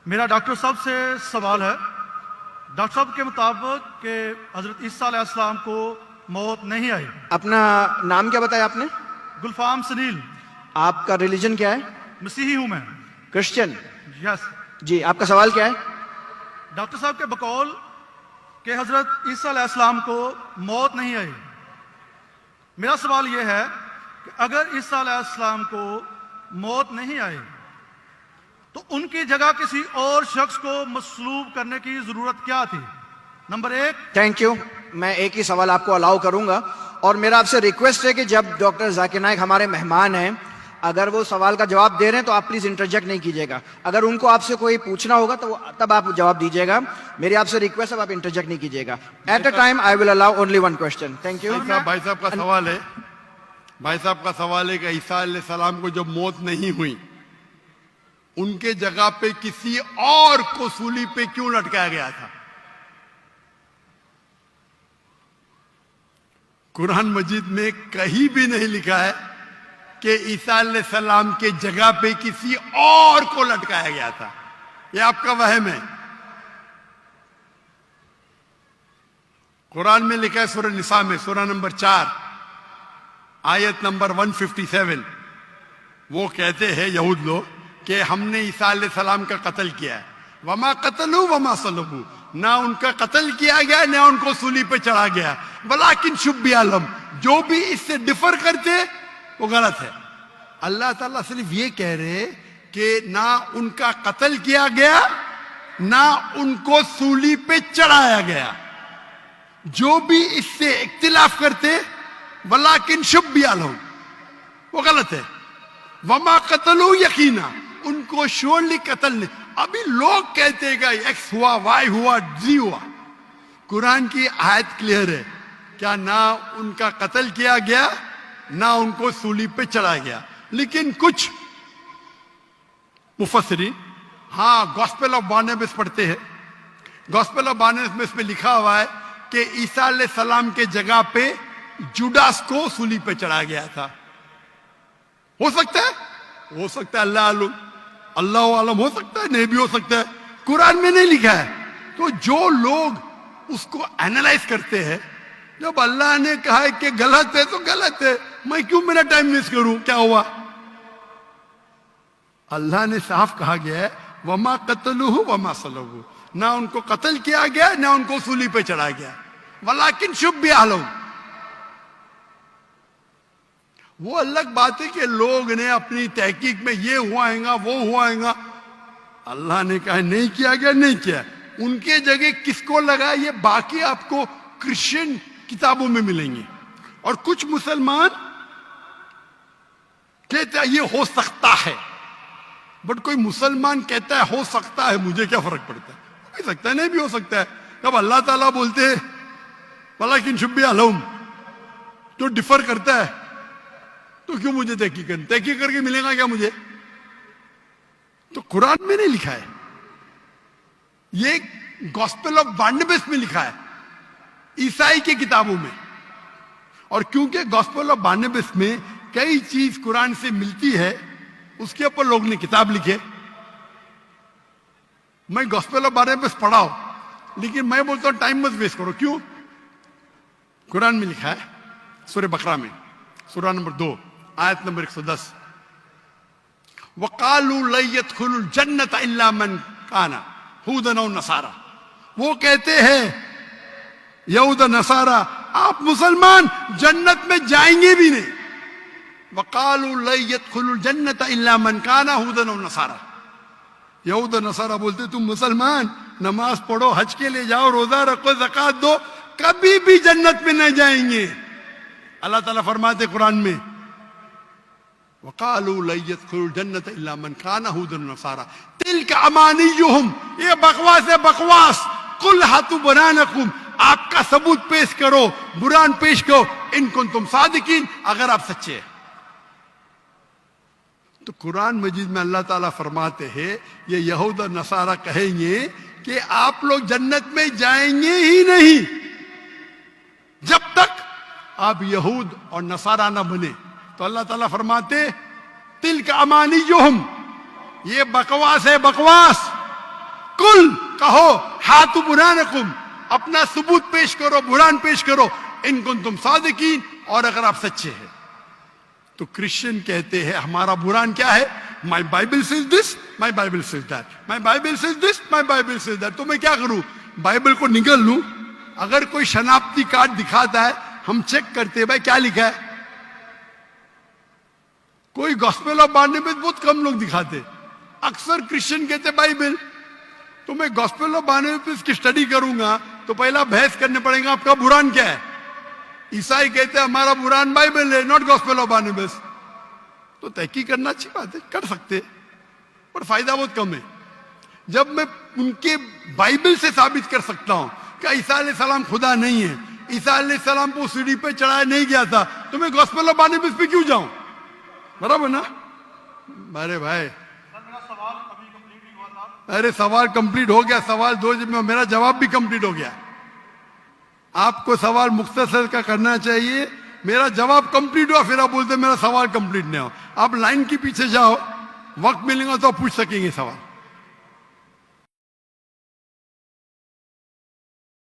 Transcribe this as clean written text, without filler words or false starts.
मेरा डॉक्टर साहब से सवाल है। डॉक्टर साहब के मुताबिक कि हजरत ईसा अलैहिस्सलाम को मौत नहीं आई। अपना नाम क्या बताया आपने? गुलफाम सनील। आपका रिलीजन क्या है? मसीही हूं मैं। क्रिश्चियन? यस जी, आपका सवाल क्या है? डॉक्टर साहब के बकौल कि हजरत ईसा अलैहिस्सलाम को मौत नहीं आई। मेरा सवाल यह है कि अगर ईसा अलैहिस्सलाम को मौत नहीं आई तो उनकी जगह किसी और शख्स को मसलूब करने की जरूरत क्या थी? नंबर एक। Thank you. मैं एक ही सवाल आपको अलाउ करूंगा और मेरा आपसे रिक्वेस्ट है कि जब डॉक्टर जाकिर नाइक हमारे मेहमान हैं, अगर वो सवाल का जवाब दे रहे हैं तो आप प्लीज इंटरजेक्ट नहीं कीजिएगा। अगर उनको आपसे कोई पूछना होगा तो तब आप जवाब दीजिएगा। मेरी आपसे रिक्वेस्ट है, आप इंटरजेक्ट नहीं कीजिएगा। At a time I will allow only one question. Thank you. भाई साहब का सवाल है, भाई साहब का सवाल है कि ईसा अलैहिस्सलाम को जब मौत नहीं हुई, उनके जगह पे किसी और को सूली पे क्यों लटकाया गया था? कुरान मजीद में कहीं भी नहीं लिखा है कि ईसा अलैहिस्सलाम के जगह पे किसी और को लटकाया गया था। यह आपका वहम है। कुरान में लिखा है सूरह निसा में, सूरह नंबर 4 आयत नंबर 157, वो कहते हैं यहूद लोग कि हमने ईसा अलैहिस्सलाम का कत्ल किया है। वमा कतलू वमा सलबू, ना उनका कत्ल किया गया ना उनको सूली पे चढ़ा गया। वलाकिन शुब्बी आलम, जो भी इससे डिफर करते वो गलत है। अल्लाह ताला सिर्फ ये कह रहे कि ना उनका कत्ल किया गया ना उनको सूली पे चढ़ाया गया। जो भी इससे इख्तिलाफ करते वलाकिन शुब्बी आलम, वो गलत है। वमा कतलू यकीना, उनको श्योरली कत्ल नहीं। अभी लोग कहते हैं कि एक्स हुआ, वाई हुआ, जी हुआ। कुरान की आयत क्लियर है, क्या ना उनका कत्ल किया गया ना उनको सूली पे चढ़ाया गया। लेकिन कुछ मुफस्सिरीन हाँ गॉस्पेल ऑफ बारनबास पढ़ते हैं। गॉस्पेल ऑफ बारनबास में लिखा हुआ है कि ईसा अलैहिस्सलाम के जगह पे जुडास को सूली पे चढ़ाया गया था। हो सकता है, हो सकता है, अल्लाह आलम, हो सकता है, नहीं भी हो सकता है। कुरान में नहीं लिखा है। तो जो लोग उसको एनालाइज करते हैं, जब अल्लाह ने कहा है कि गलत है तो गलत है, मैं क्यों मेरा टाइम वेस्ट करूं? क्या हुआ? अल्लाह ने साफ कहा गया है वमा कतलूहु वमा सलबू, ना उनको कत्ल किया गया ना उनको सूली पे चढ़ाया गया। वलाकिन शुब्बी आलम, वो अलग बात है कि लोग ने अपनी तहकीक में ये हुआ हैगा वो हुआ हैगा। अल्लाह ने कहा नहीं किया गया, नहीं किया। उनके जगह किसको लगा, ये बाकी आपको क्रिश्चियन किताबों में मिलेंगे। और कुछ मुसलमान कहते हैं ये हो सकता है, बट कोई मुसलमान कहता है हो सकता है, मुझे क्या फर्क पड़ता है? हो भी सकता है, नहीं भी हो सकता है। जब अल्लाह ताला बोलते हैं वलाकिन शुब्बी आलम, जो डिफर करता है तो क्यों मुझे तहकीक करके मिलेगा क्या मुझे? तो कुरान में नहीं लिखा है, ये गॉस्पेल ऑफ बारनबास में लिखा है, ईसाई की किताबों में। और क्योंकि गॉस्पेल ऑफ बारनबास में कई चीज कुरान से मिलती है, उसके ऊपर लोग ने किताब लिखे। मैं गॉस्पेल ऑफ बारनबास पढ़ाओ, लेकिन मैं बोलता हूं टाइम मत वेस्ट करो। क्यों? कुरान में लिखा है सूरह बकरा में, सूरह नंबर 2 आयत नंबर 110, वकालू लयदखुलुल जन्नत इल्ला मन काना हुदन और नसारा। वो कहते हैं यहूद नसारा, आप मुसलमान जन्नत में जाएंगे भी नहीं। वकालू लयदखुलुल जन्नत इल्ला मन काना हुदन और नसारा। यहूद नसारा बोलते तुम मुसलमान नमाज पढ़ो, हज के लिए जाओ, रोजा रखो, ज़कात दो, कभी भी जन्नत में न जाएंगे। अल्लाह ताला फरमाते कुरान में वकालू लयदखुलुल जन्नत इल्ला मन काना हुदन नसारा तिल्का अमानियुहुम, ये बकवास है, बकवास। कुल हातु बुरानकुम, आपका सबूत पेश करो, बुरान पेश करो, इन कुंतुम सादिकीन, अगर आप सच्चे हैं। तो कुरान मजीद में अल्लाह ताला फरमाते हैं ये यहूद और नसारा कहेंगे कि आप लोग जन्नत में जाएंगे ही नहीं जब तक आप यहूद और नसारा ना बने। तो अल्लाह ताला फरमाते तिल का अमानियुहुम, ये बकवास है, बकवास। कुल कहो हाथु बुरानकुम, अपना सबूत पेश करो, बुरान पेश करो, इनको तुम सादिकीन, और अगर आप सच्चे हैं। तो क्रिश्चियन कहते हैं हमारा बुरान क्या है? माई Bible says this, my Bible says that, my Bible says this, my Bible says that. तो मैं क्या करूं? बाइबल को निगल लूं? अगर कोई शनाख्ती कार्ड दिखाता है, हम चेक करते हैं भाई क्या लिखा है। कोई गॉस्पेल ऑफ बारनबास बहुत कम लोग दिखाते, अक्सर क्रिश्चियन कहते बाइबल। तो मैं गॉस्पेल ऑफ बारनबास की स्टडी करूंगा तो पहला बहस करने पड़ेगा आपका बुरान क्या है। ईसाई कहते हैं हमारा बुरान बाइबल है, नॉट गॉस्पेल ऑफ बारनबास। तो तहकीक करना अच्छी बात है, कर सकते, पर फायदा बहुत कम है। जब मैं उनके बाइबल से साबित कर सकता हूं कि ईसा अलैहिस्सलाम खुदा नहीं है, ईसा अलैहिस्सलाम को सीढ़ी पे चढ़ाया नहीं गया था, तो मैं गॉस्पेल ऑफ बारनबास पे क्यों जाऊं? बराबर ना? अरे भाई, अरे सवाल कंप्लीट हो गया। सवाल दो में मेरा जवाब भी कंप्लीट हो गया। आपको सवाल मुख्तसर का करना चाहिए, मेरा जवाब कंप्लीट हुआ, फिर आप बोलते मेरा सवाल कंप्लीट नहीं हो। आप लाइन के पीछे जाओ, वक्त मिलेगा तो पूछ सकेंगे सवाल।